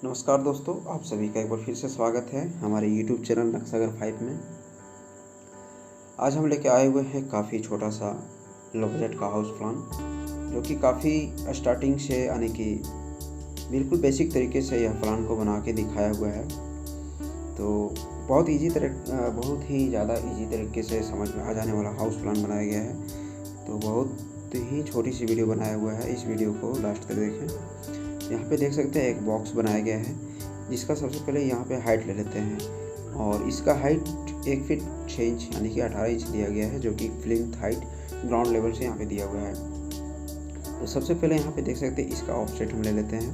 नमस्कार दोस्तों, आप सभी का एक बार फिर से स्वागत है हमारे YouTube चैनल नक्सागर 5 में। आज हम लेके आए हुए हैं काफ़ी छोटा सा लो बजट का हाउस प्लान, जो कि काफ़ी स्टार्टिंग से यानी कि बिल्कुल बेसिक तरीके से यह प्लान को बना के दिखाया हुआ है। तो बहुत ही ज़्यादा इजी तरीके से समझ में आ जाने वाला हाउस प्लान बनाया गया है। तो बहुत ही छोटी सी वीडियो बनाया हुआ है, इस वीडियो को लास्ट तक देखें। यहाँ पे देख सकते हैं एक बॉक्स बनाया गया है, जिसका सबसे पहले यहाँ पे हाइट ले लेते हैं। और इसका हाइट 1 फीट 6 इंच यानी कि 18 इंच दिया गया है, जो कि प्लिंथ हाइट ग्राउंड लेवल से यहाँ पे दिया हुआ है। तो सबसे पहले यहाँ पे देख सकते हैं इसका ऑफसेट हम ले लेते हैं।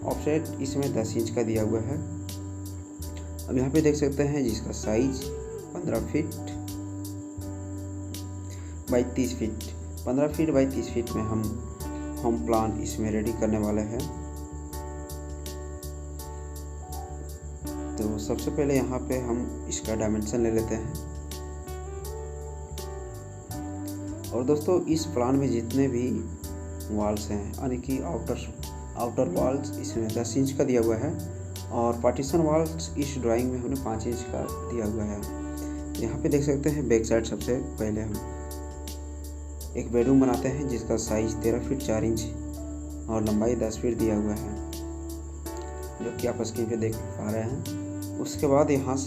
ऑफसेट इसमें 10 इंच का दिया हुआ है। अब यहाँ पे देख सकते हैं जिसका size 15 feet by 30 feet 15 feet by 30 feet में हम होम प्लान इसमें रेडी करने वाले हैं। तो सबसे पहले यहाँ पे हम इसका डायमेंशन ले लेते हैं। और दोस्तों, इस प्लान में जितने भी वॉल्स हैं यानी कि आउटर वॉल्स इसमें 10 इंच का दिया हुआ है, और पार्टीशन वॉल्स इस ड्राइंग में हमने 5 इंच का दिया हुआ है। यहाँ पे देख सकते हैं बैक साइड सबसे पहले हम एक बेडरूम बनाते हैं, जिसका साइज 13 फीट 4 इंच और लंबाई 10 फीट दिया हुआ है, जो कि आप स्क्रीन पे देख पा रहे हैं। उसके बाद यहाँ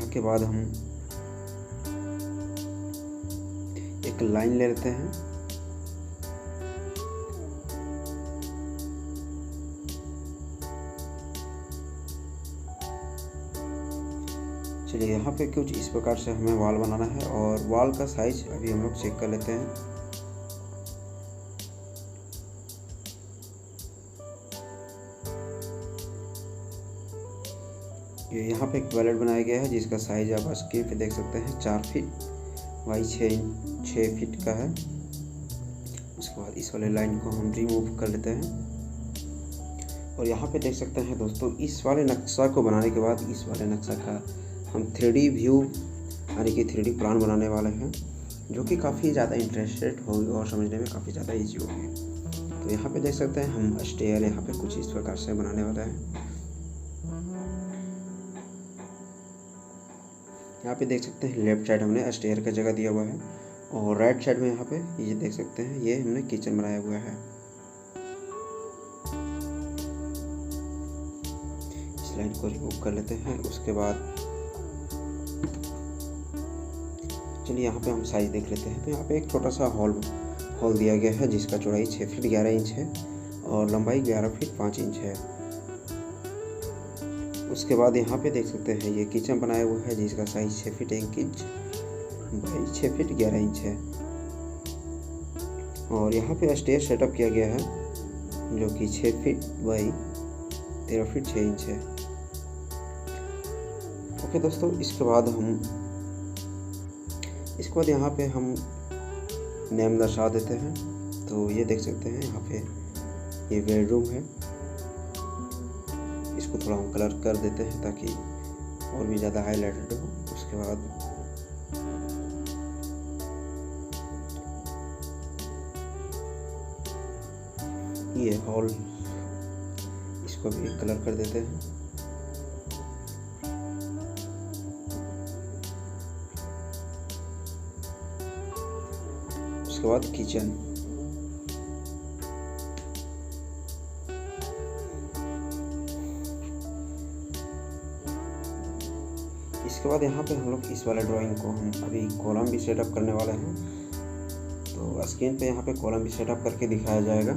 के बाद हम एक लाइन ले लेते हैं। चलिए, यहाँ पे कुछ इस प्रकार से हमें वॉल बनाना है, और वॉल का साइज अभी हम लोग चेक कर लेते हैं। ये यहाँ पे एक टॉयलेट बनाया गया है, जिसका साइज आप स्क्रीन पे देख सकते हैं 4 फीट बाई 6 फीट का है। उसके बाद इस वाले लाइन को हम रिमूव कर लेते हैं। और यहाँ पे देख सकते हैं दोस्तों, इस वाले नक्शा को बनाने के बाद इस वाले नक्शा का हम 3D व्यू यानी कि 3D प्लान बनाने वाले हैं, जो कि काफ़ी ज़्यादा इंटरेस्टेड होगी और समझने में काफ़ी ज़्यादा इजी होगी। तो यहाँ पे देख सकते हैं हम स्टेयर यहाँ पे कुछ इस प्रकार से बनाने वाले हैं। यहाँ पे देख सकते हैं लेफ्ट साइड हमने स्टेयर का जगह दिया हुआ है, और राइट साइड में यहाँ पे ये देख सकते हैं ये हमने किचन बनाया हुआ है। इस लाइन को रिमूव कर लेते हैं। उसके बाद चलिए यहाँ पे हम साइज देख लेते हैं। तो यहाँ पे एक छोटा सा हॉल दिया गया है, जिसका चौड़ाई 6 फीट 11 इंच है और लंबाई 11 फीट 5 इंच है। उसके बाद यहाँ पे देख सकते हैं ये किचन बनाया हुआ है, जिसका size 6 feet 1 inch by 6 feet 11 inch है। और यहाँ पे स्टेयर सेटअप किया गया है, जो कि 6 फीट बाई 13 फीट 6 इंच है। ओके दोस्तों, इसके बाद यहाँ पे हम नेम दर्शा देते हैं। तो ये देख सकते हैं यहाँ पे ये बेडरूम है, इसको थोड़ा हम कलर कर देते हैं ताकि और भी ज़्यादा हाईलाइटेड हो। उसके बाद ये हॉल, इसको भी कलर कर देते हैं। उसके बाद किचन, इसके बाद यहाँ पे हम लोग इस वाले ड्राइंग को हम अभी कॉलम भी सेटअप करने वाले हैं। तो स्क्रीन पे यहाँ पे कॉलम भी सेटअप करके दिखाया जाएगा।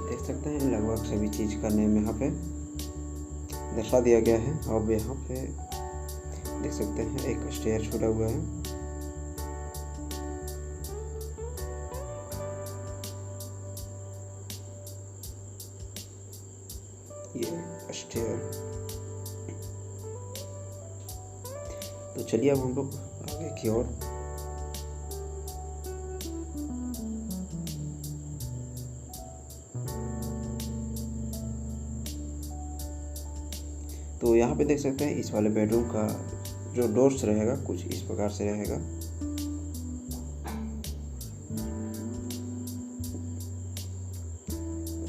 देख सकते हैं लगभग सभी चीज़ का नेम यहाँ पे दर्शा दिया गया है। अब यहाँ पे देख सकते हैं एक स्टेयर छूटा हुआ है। ये स्टेयर। तो चलिए अब हम लोग आगे की ओर तो यहाँ पे देख सकते हैं इस वाले बेडरूम का जो डोर्स रहेगा कुछ इस प्रकार से रहेगा।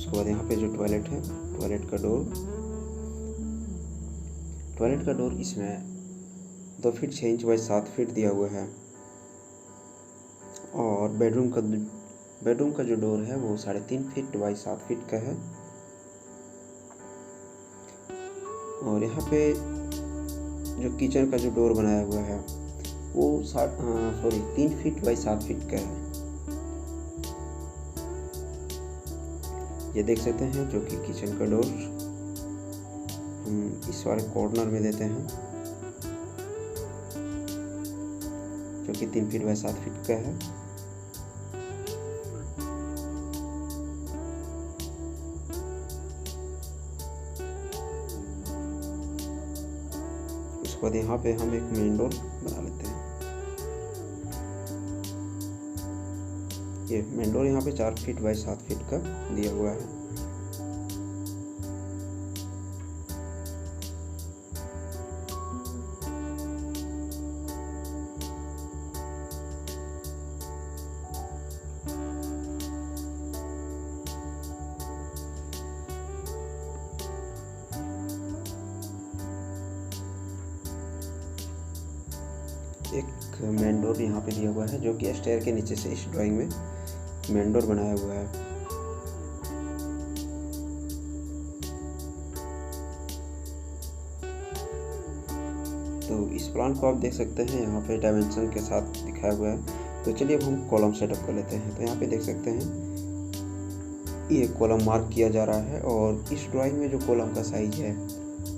उसके बाद यहाँ पे जो टॉयलेट है, टॉयलेट का डोर इसमें 2 फीट 6 इंच बाई 7 फीट दिया हुआ है। और बेडरूम का जो डोर है वो 3.5 फीट बाई 7 फीट का है। और यहाँ पे जो किचन का जो डोर बनाया हुआ है वो 3 फीट बाई 7 फीट का है। ये देख सकते हैं जो कि किचन का डोर हम इस वाले कॉर्नर में देते हैं, जो कि 3 फीट बाई 7 फीट का है। उसके बाद यहाँ पे हम एक मेन डोर बना लेते हैं। ये मेन डोर यहाँ पे 4 फीट बाई 7 फीट का दिया हुआ है। एक मेन डोर यहाँ पे दिया हुआ है, जो कि स्टेयर के नीचे से इस ड्राइंग में मेन डोर बनाया हुआ है। तो इस प्लान को आप देख सकते हैं, यहाँ पे डायमेंशन के साथ दिखाया हुआ है। तो चलिए अब हम कॉलम सेटअप कर लेते हैं। तो यहाँ पे देख सकते हैं ये कॉलम मार्क किया जा रहा है, और इस ड्राइंग में जो कॉलम का साइज है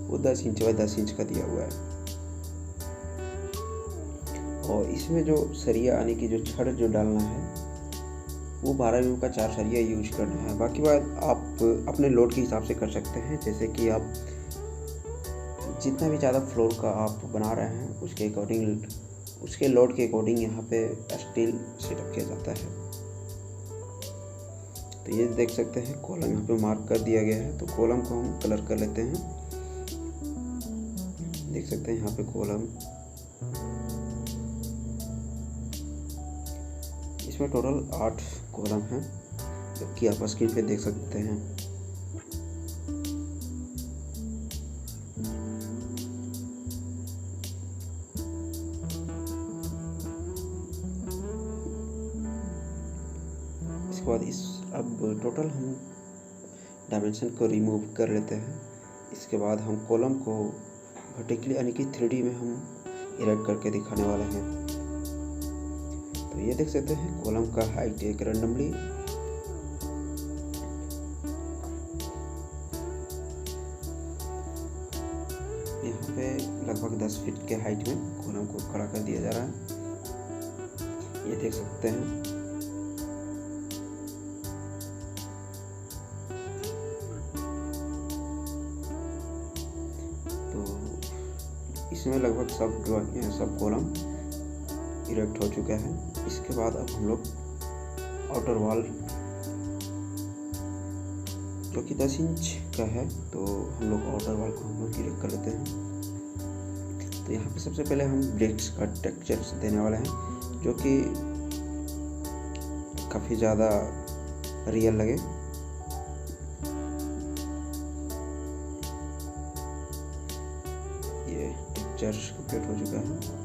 वो 10 इंच बाई 10 इंच का दिया हुआ है। और इसमें जो सरिया यानी कि जो छड़ जो डालना है वो 12 mm का 4 सरिया यूज करना है। बाकी बात आप अपने लोड के हिसाब से कर सकते हैं, जैसे कि आप जितना भी ज़्यादा फ्लोर का आप बना रहे हैं उसके अकॉर्डिंग, उसके लोड के अकॉर्डिंग यहाँ पे स्टील सेटअप किया जाता है। तो ये देख सकते हैं कॉलम यहाँ पे मार्क कर दिया गया है। तो कॉलम को हम कलर कर लेते हैं। देख सकते हैं यहाँ पे कॉलम, इसमें टोटल 8 कॉलम हैं, जो कि आप स्क्रीन पे देख सकते हैं। इसके बाद अब टोटल हम डायमेंशन को रिमूव कर लेते हैं। इसके बाद हम कॉलम को वर्टिकली यानी कि 3D में हम इरेक्ट करके दिखाने वाले हैं। तो ये देख सकते हैं कॉलम का हाइट एक रैंडमली यहाँ पे लगभग 10 फीट के हाइट में कॉलम को खड़ा कर दिया जा रहा है। ये देख सकते हैं। तो इसमें लगभग सब कॉलम इरेक्ट हो चुका है। इसके बाद अब हम लोग आउटर वॉल जो कि 10 इंच का है, तो हम लोग आउटर वॉल को हम लोग इरेक्ट कर लेते हैं। तो यहाँ पे सबसे पहले हम ब्रिक्स का टेक्सचर देने वाले हैं, जो कि काफ़ी ज़्यादा रियल लगे। ये टेक्सचर कंप्लीट हो चुका है।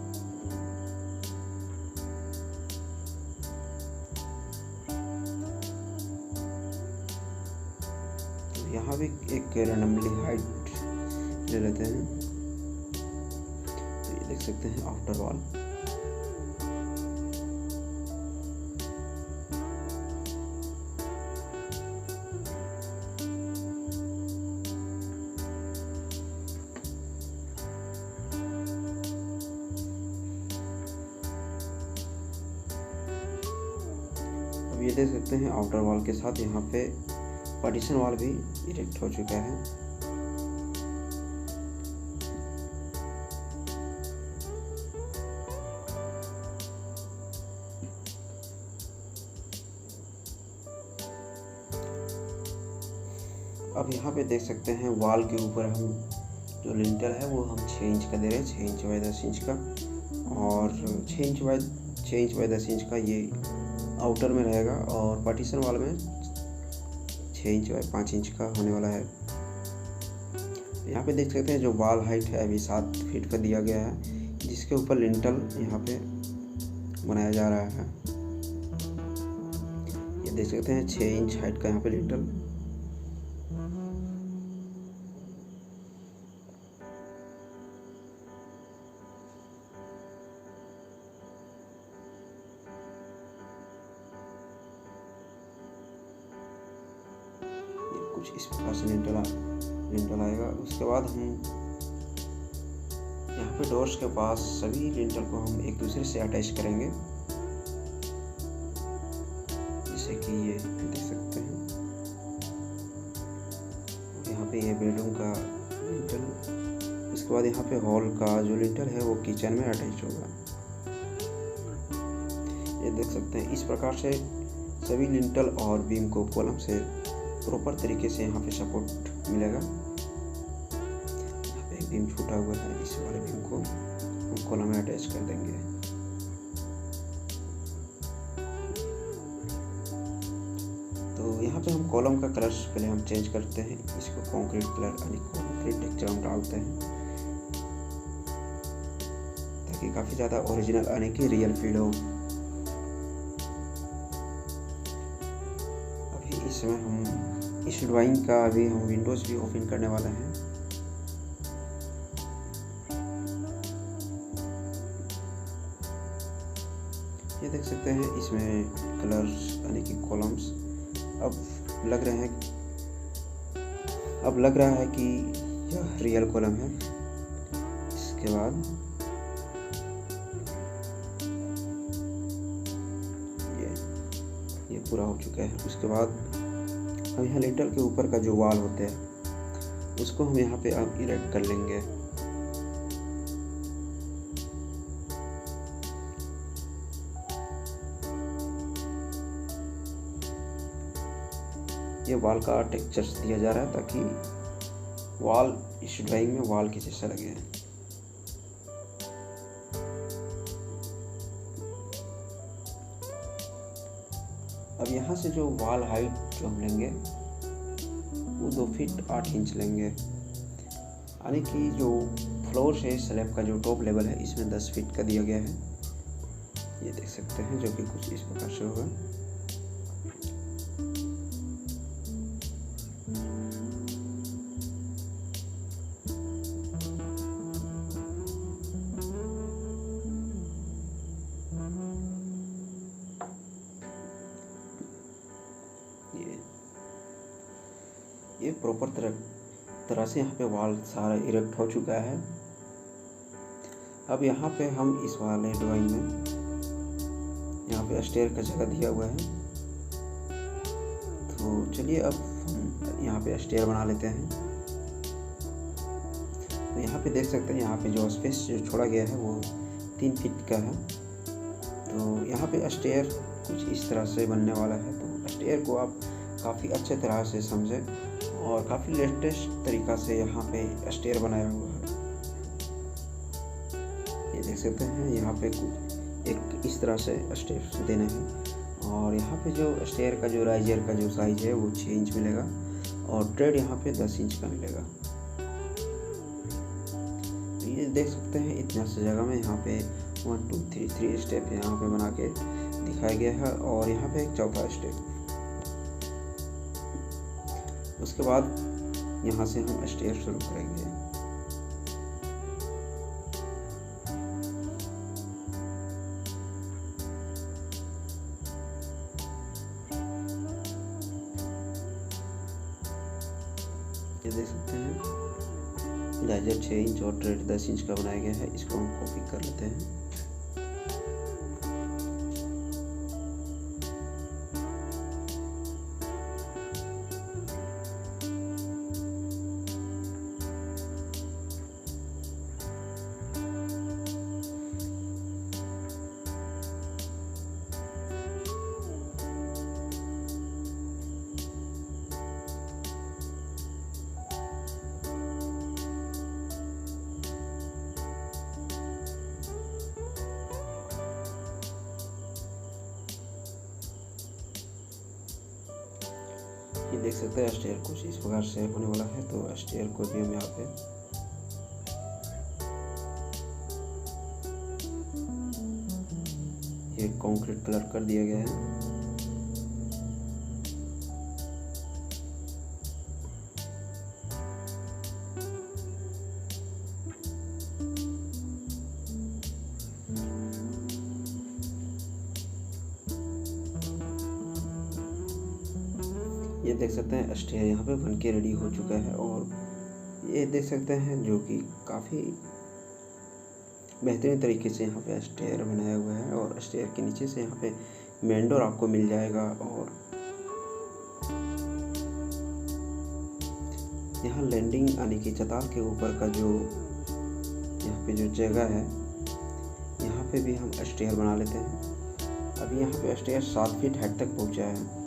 यहाँ भी एक रैंडमली हाइट ले लेते हैं। तो ये देख सकते हैं आउटर वॉल। अब ये देख सकते हैं आउटर वॉल के साथ यहाँ पे पार्टीशन वॉल भी इरेक्ट हो चुका है। अब यहाँ पे देख सकते हैं वॉल के ऊपर हम जो लिंटर है वो हम 6 इंच का दे रहे हैं, 6 इंच बाई 10 इंच का। और 6 इंच बाई 10 इंच का ये आउटर में रहेगा, और पार्टीशन वॉल में 6 6 इंच बाई 5 इंच का होने वाला है। यहाँ पे देख सकते हैं जो वॉल हाइट है अभी 7 फीट का दिया गया है, जिसके ऊपर लिंटल यहाँ पे बनाया जा रहा है। ये देख सकते हैं 6 इंच हाइट का यहाँ पे लिंटल। कुछ इस प्रकार से लिंटल आएगा। उसके बाद हम यहाँ पे डोर्स के पास सभी लिंटल को हम एक दूसरे से अटैच करेंगे, जैसे कि ये देख सकते हैं। यहाँ पे ये बेडरूम का लिंटल, उसके बाद यहाँ पे हॉल का जो लिंटल है वो किचन में अटैच होगा। ये देख सकते हैं इस प्रकार से सभी लिंटल और बीम को कॉलम से प्रॉपर तरीके से यहाँ पे सपोर्ट मिलेगा। यहाँ पे एक बीम छूटा हुआ है, इस वाले बीम को हम कॉलम में अटैच कर देंगे। तो यहाँ पे हम कॉलम का कलर पहले हम चेंज करते हैं, इसको कंक्रीट कलर यानी कंक्रीट टेक्सचर हम डालते हैं, ताकि काफ़ी ज़्यादा ओरिजिनल यानी कि रियल फील हो। अभी इसमें हम इस ड्राइंग का अभी हम विंडोज़ भी ओपन करने वाले हैं। ये देख सकते हैं इसमें कलर्स यानी कि कॉलम्स अब लग रहा है कि यह रियल कॉलम है। इसके बाद ये पूरा हो चुका है। उसके बाद हम यहाँ लिंटल के ऊपर का जो वॉल होते हैं उसको हम यहाँ पे अब इरेक्ट कर लेंगे। ये वॉल का टेक्सचर दिया जा रहा है ताकि वॉल इस ड्राइंग में वॉल के जैसा लगे। अब यहाँ से जो वॉल हाइट जो हम लेंगे वो 2 फीट 8 इंच लेंगे, यानी कि जो फ्लोर से स्लैब का जो टॉप लेवल है इसमें 10 फीट का दिया गया है। ये देख सकते हैं जो कि कुछ इस प्रकार से होगा। ये प्रॉपर तरह से यहाँ पे वॉल सारा इरेक्ट हो चुका है। अब यहाँ पे हम इस वाले ड्राइंग में यहाँ पे स्टेयर का जगह दिया हुआ है, तो चलिए अब हम यहाँ पे स्टेयर बना लेते हैं। तो यहाँ पे देख सकते हैं यहाँ पे जो स्पेस जो छोड़ा गया है वो 3 फीट का है। तो यहाँ पे स्टेयर कुछ इस तरह से बनने वाला है। तो स्टेयर को आप काफ़ी अच्छे तरह से समझें और काफ़ी लेटेस्ट तरीक़ा से यहाँ पे स्टेयर बनाया हुआ है। ये देख सकते हैं यहाँ पे एक इस तरह से स्टेयर देने हैं और यहाँ पे जो स्टेयर का जो राइजर का जो साइज है वो 6 इंच मिलेगा और ट्रेड यहाँ पे 10 इंच का मिलेगा। तो ये देख सकते हैं इतना सा जगह में यहाँ पे 1 2 3 स्टेप यहाँ पे बना के दिखाया गया है और यहाँ पे एक चौथा स्टेप। उसके बाद यहाँ से हम स्टेयर शुरू करेंगे। ये देख सकते हैं राइजर 6 इंच और ट्रेड 10 इंच का बनाया गया है। इसको हम कॉपी कर लेते हैं। देख सकते हैं स्टेयर कुछ इस प्रकार से होने वाला है। तो स्टेयर को भी हम यहाँ पे ये कंक्रीट कलर कर दिया गया है। ये देख सकते हैं स्टेयर यहाँ पे बन के रेडी हो चुका है। और ये देख सकते हैं जो कि काफ़ी बेहतरीन तरीके से यहाँ पे स्टेयर बनाया हुआ है। और स्टेयर के नीचे से यहाँ पे मेन डोर आपको मिल जाएगा। और यहाँ लैंडिंग आने की चताल के ऊपर का जो यहाँ पे जो जगह है, यहाँ पे भी हम स्टेयर बना लेते हैं। अभी यहाँ पे स्टेयर 7 फीट हाइट तक पहुँचा है।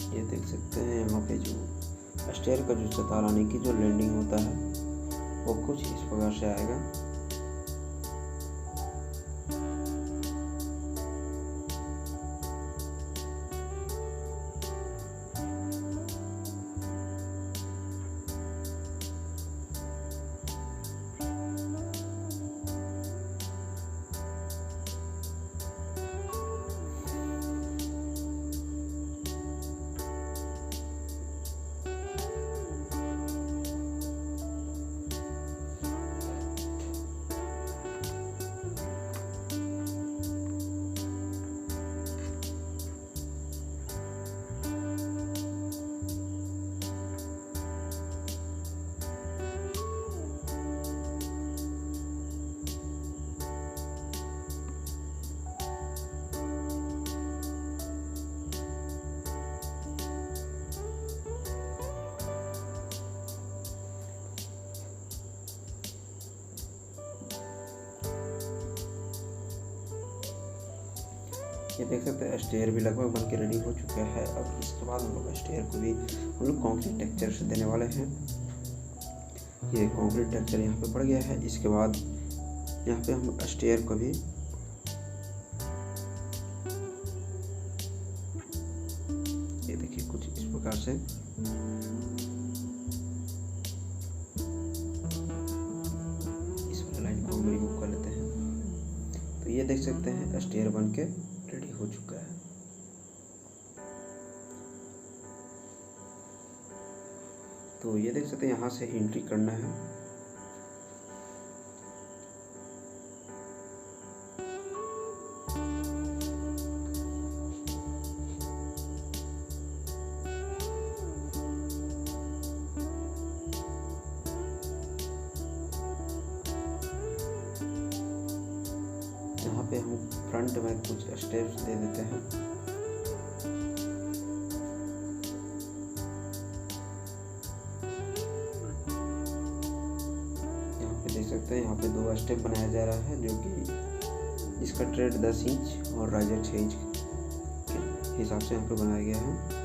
ये देख सकते हैं यहाँ पे जो स्टेयर का जो चताल आने की जो लैंडिंग होता है वो कुछ इस प्रकार से आएगा। ये देख सकते हैं स्टेयर भी लगभग बन के रेडी हो चुका है। अब इसके बाद हम लोग स्टेयर को भी हम लोग कंक्रीट टेक्सचर से देने वाले हैं। ये कंक्रीट टेक्सचर यहाँ पे पड़ गया है। इसके बाद यहाँ पे हम स्टेयर को भी ये देखिए कुछ इस प्रकार से इस वाले लाइन को हम रिमूव कर लेते हैं। तो ये देख सकते हैं स्टेयर बन के रेडी हो चुका है। तो ये देख सकते हैं यहाँ से एंट्री करना है। यहाँ पे हम फ्रंट में कुछ स्टेप्स दे देते हैं। यहाँ पे देख सकते हैं यहाँ पे 2 स्टेप बनाया जा रहा है, जो कि इसका ट्रेड 10 इंच और राइजर 6 इंच के हिसाब से यहाँ पे बनाया गया है।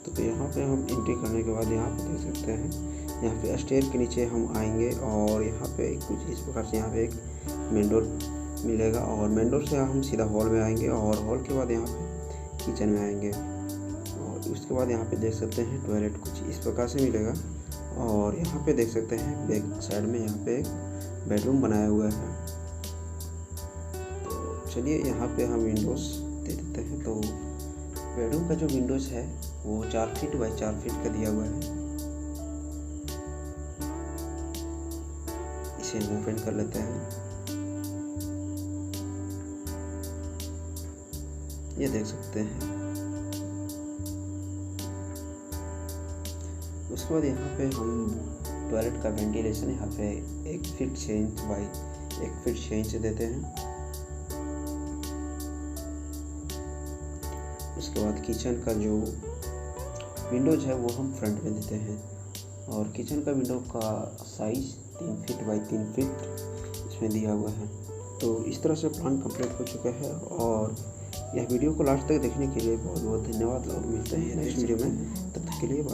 तो यहाँ पे हम एंट्री करने के बाद यहाँ पे देख सकते हैं यहाँ पे स्टेयर के नीचे हम आएंगे और यहाँ पे कुछ इस प्रकार से यहाँ पे एक मेन डोर मिलेगा। और मेन डोर से हम सीधा हॉल में आएंगे और हॉल के बाद यहाँ पे किचन में आएंगे। और उसके बाद यहाँ पे देख सकते हैं टॉयलेट कुछ इस प्रकार से मिलेगा। और यहाँ पे देख सकते हैं बैक साइड में यहाँ पे एक बेडरूम बनाया हुआ है। तो चलिए यहाँ पे हम विंडोज़ दे देते हैं। तो बेडरूम का जो विंडोज़ है वो 4 फीट बाई 4 फीट का दिया हुआ है। इसे हम ओपन कर लेते हैं। ये देख सकते हैं। उसके बाद यहाँ पे हम टॉयलेट का वेंटिलेशन यहाँ पे 1 feet 6 inch by 1 feet 6 inch देते हैं। उसके बाद किचन का जो विंडोज है वो हम फ्रंट में देते हैं और किचन का विंडो का साइज 3 फीट बाई 3 फीट इसमें दिया हुआ है। तो इस तरह से प्लान कंप्लीट हो चुका है और यह वीडियो को लास्ट तक देखने के लिए बहुत बहुत धन्यवाद और मिलते हैं नेक्स्ट वीडियो में। तब तक के लिए बाय।